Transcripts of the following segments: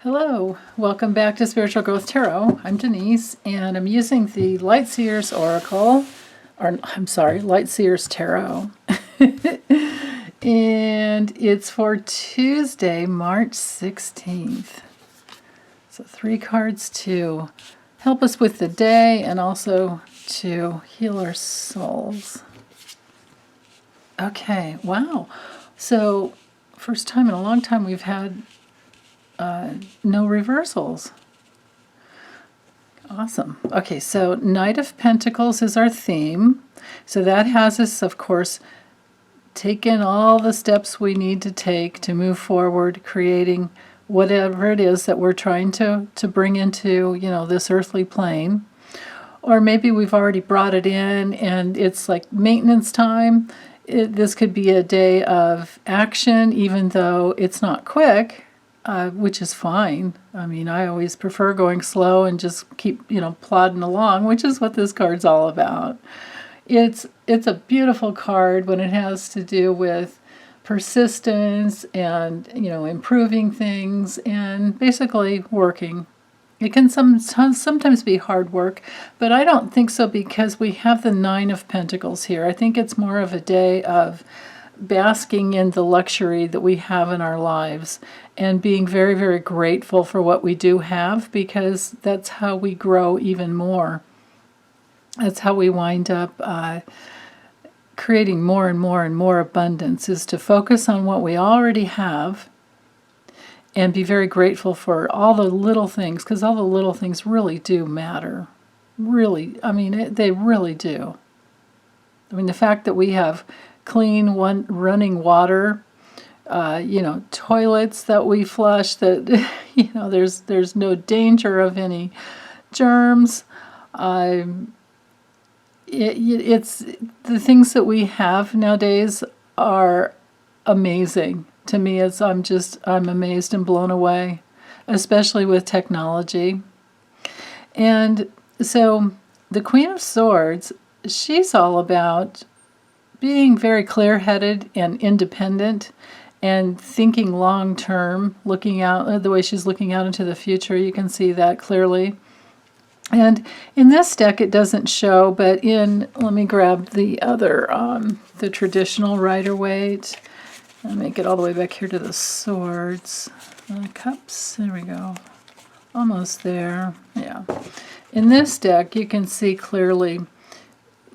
Hello, welcome back to Spiritual Growth Tarot. I'm Denise, and I'm using the Light Seers Oracle, Light Seers Tarot. And it's for Tuesday, March 16th. So 3 cards to help us with the day and also to heal our souls. Okay, wow. So first time in a long time we've had no reversals. Awesome. Okay, so Knight of Pentacles is our theme. So that has us, of course, taking all the steps we need to take to move forward, creating whatever it is that we're trying to bring into, this earthly plane. Or maybe we've already brought it in and it's like maintenance time. This could be a day of action, even though it's not quick. Which is fine. I mean, I always prefer going slow and just keep, plodding along, which is what this card's all about. It's a beautiful card when it has to do with persistence and, improving things and basically working. It can sometimes be hard work, but I don't think so because we have the 9 of Pentacles here. I think it's more of a day of basking in the luxury that we have in our lives and being very, very grateful for what we do have, because that's how we grow even more. That's how we wind up creating more and more and more abundance, is to focus on what we already have and be very grateful for all the little things, because all the little things really do matter. Really, they really do. The fact that we have clean running water, toilets that we flush, that there's no danger of any germs. It's the things that we have nowadays are amazing to me. I'm amazed and blown away, especially with technology. And so the Queen of Swords, she's all about being very clear-headed and independent and thinking long-term, looking out, the way she's looking out into the future, you can see that clearly. And in this deck it doesn't show, but let me grab the other, the traditional Rider-Waite. I'll make it all the way back here to the Swords. Cups, there we go. Almost there, yeah. In this deck you can see clearly,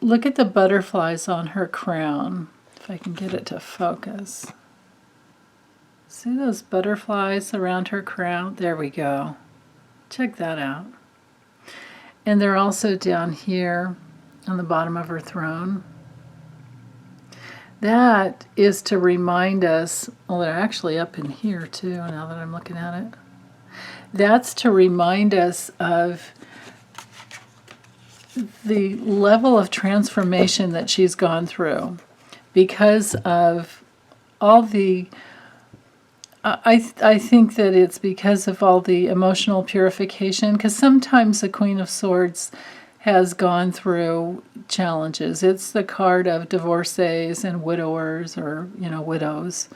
look at the butterflies on her crown, if I can get it to focus. See those butterflies around her crown? There we go. Check that out. And they're also down here on the bottom of her throne. That is to remind us, well, they're actually up in here too, now that I'm looking at it. That's to remind us of the level of transformation that she's gone through because of all the, I think that it's because of all the emotional purification, because sometimes the Queen of Swords has gone through challenges. It's the card of divorcees and widowers, or, widows.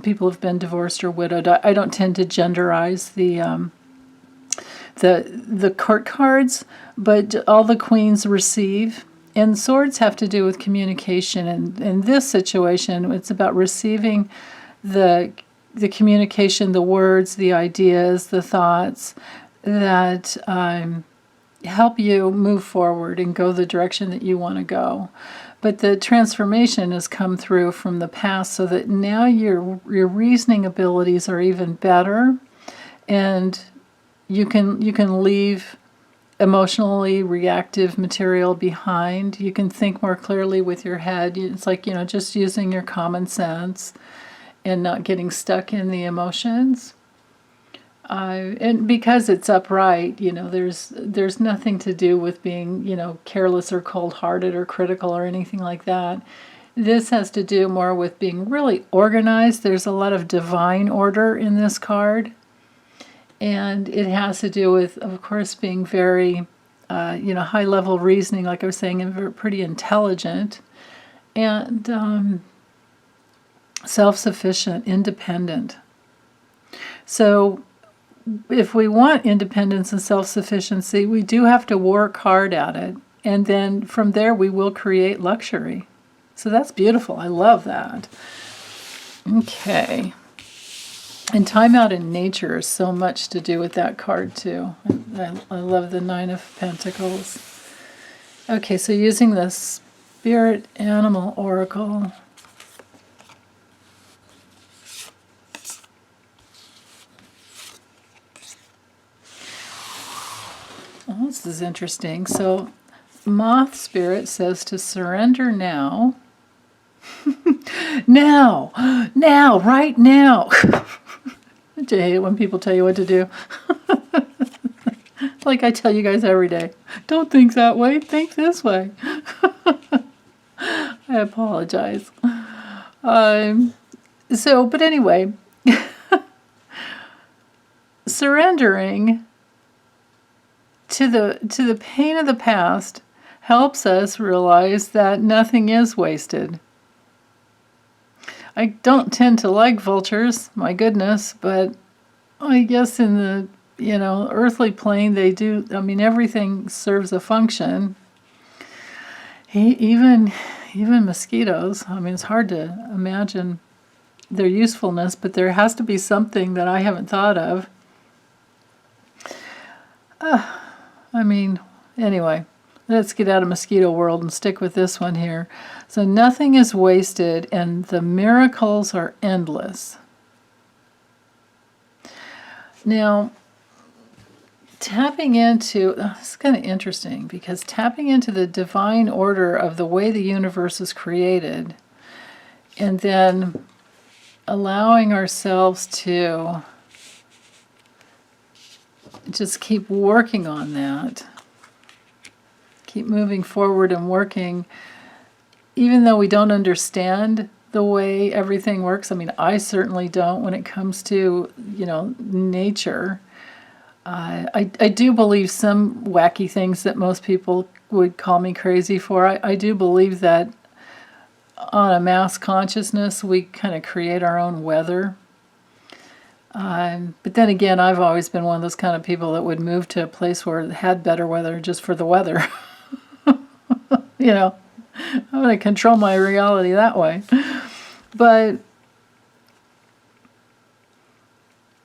People have been divorced or widowed. I don't tend to genderize the court cards, but all the queens receive. And swords have to do with communication. And in this situation, it's about receiving the communication, the words, the ideas, the thoughts that help you move forward and go the direction that you want to go. But the transformation has come through from the past, so that now your reasoning abilities are even better, and you can leave emotionally reactive material behind. You can think more clearly with your head. It's like, just using your common sense and not getting stuck in the emotions. And because it's upright, there's nothing to do with being, careless or cold-hearted or critical or anything like that. This has to do more with being really organized. There's a lot of divine order in this card. And it has to do with, of course, being very, high-level reasoning, like I was saying, and pretty intelligent, and self-sufficient, independent. So if we want independence and self-sufficiency, we do have to work hard at it. And then from there, we will create luxury. So that's beautiful. I love that. Okay. And time out in nature is so much to do with that card, too. I love the Nine of Pentacles. Okay, so using the Spirit Animal Oracle. Oh, this is interesting. So, Moth Spirit says to surrender now. Now, right now. Don't you hate it when people tell you what to do? Like I tell you guys every day. Don't think that way, think this way. I apologize. But anyway, surrendering to the pain of the past helps us realize that nothing is wasted. I don't tend to like vultures, my goodness, but I guess in the, earthly plane they do. I mean, everything serves a function. Even mosquitoes. I mean, it's hard to imagine their usefulness, but there has to be something that I haven't thought of. Anyway, let's get out of mosquito world and stick with this one here. So nothing is wasted, and the miracles are endless. Now, tapping into, this is kind of interesting, because tapping into the divine order of the way the universe is created, and then allowing ourselves to just keep working on that, keep moving forward and working, even though we don't understand the way everything works. I mean, I certainly don't when it comes to, nature. I do believe some wacky things that most people would call me crazy for. I do believe that on a mass consciousness, we kind of create our own weather. But then again, I've always been one of those kind of people that would move to a place where it had better weather just for the weather. I'm going to control my reality that way. But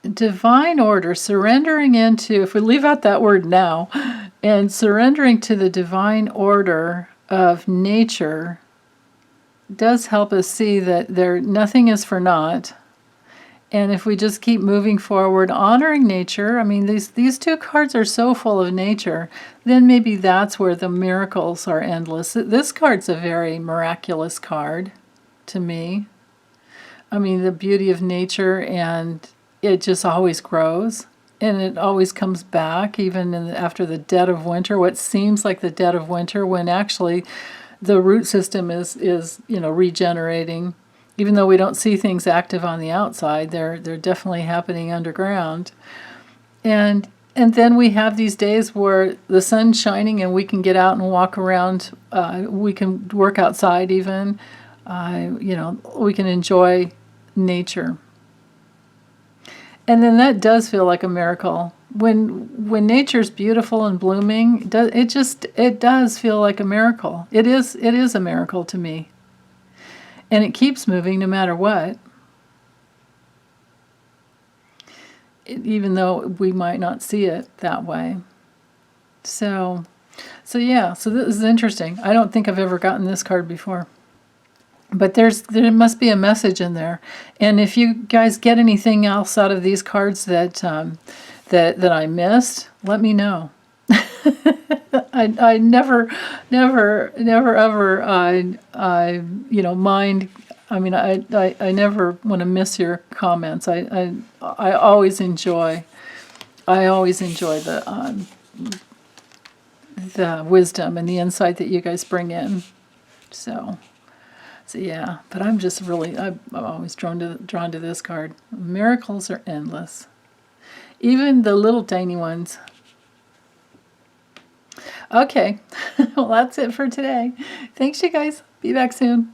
divine order, surrendering into, if we leave out that word now, and surrendering to the divine order of nature does help us see that nothing is for naught. And if we just keep moving forward, honoring nature, I mean, these two cards are so full of nature, then maybe that's where the miracles are endless. This card's a very miraculous card to me. I mean, the beauty of nature, and it just always grows, and it always comes back, even after the dead of winter, what seems like the dead of winter, when actually the root system is regenerating. Even though we don't see things active on the outside, they're definitely happening underground. And then we have these days where the sun's shining and we can get out and walk around. We can work outside even. We can enjoy nature. And then that does feel like a miracle. When nature's beautiful and blooming, it does feel like a miracle. It is a miracle to me. And it keeps moving no matter what. Even though we might not see it that way. So this is interesting. I don't think I've ever gotten this card before. But there must be a message in there. And if you guys get anything else out of these cards that I missed, let me know. I never ever mind. I mean, I never want to miss your comments. I always enjoy. I always enjoy the wisdom and the insight that you guys bring in. So yeah. But I'm just really, I'm always drawn to this card. Miracles are endless, even the little tiny ones. Okay, well, that's it for today. Thanks, you guys. Be back soon.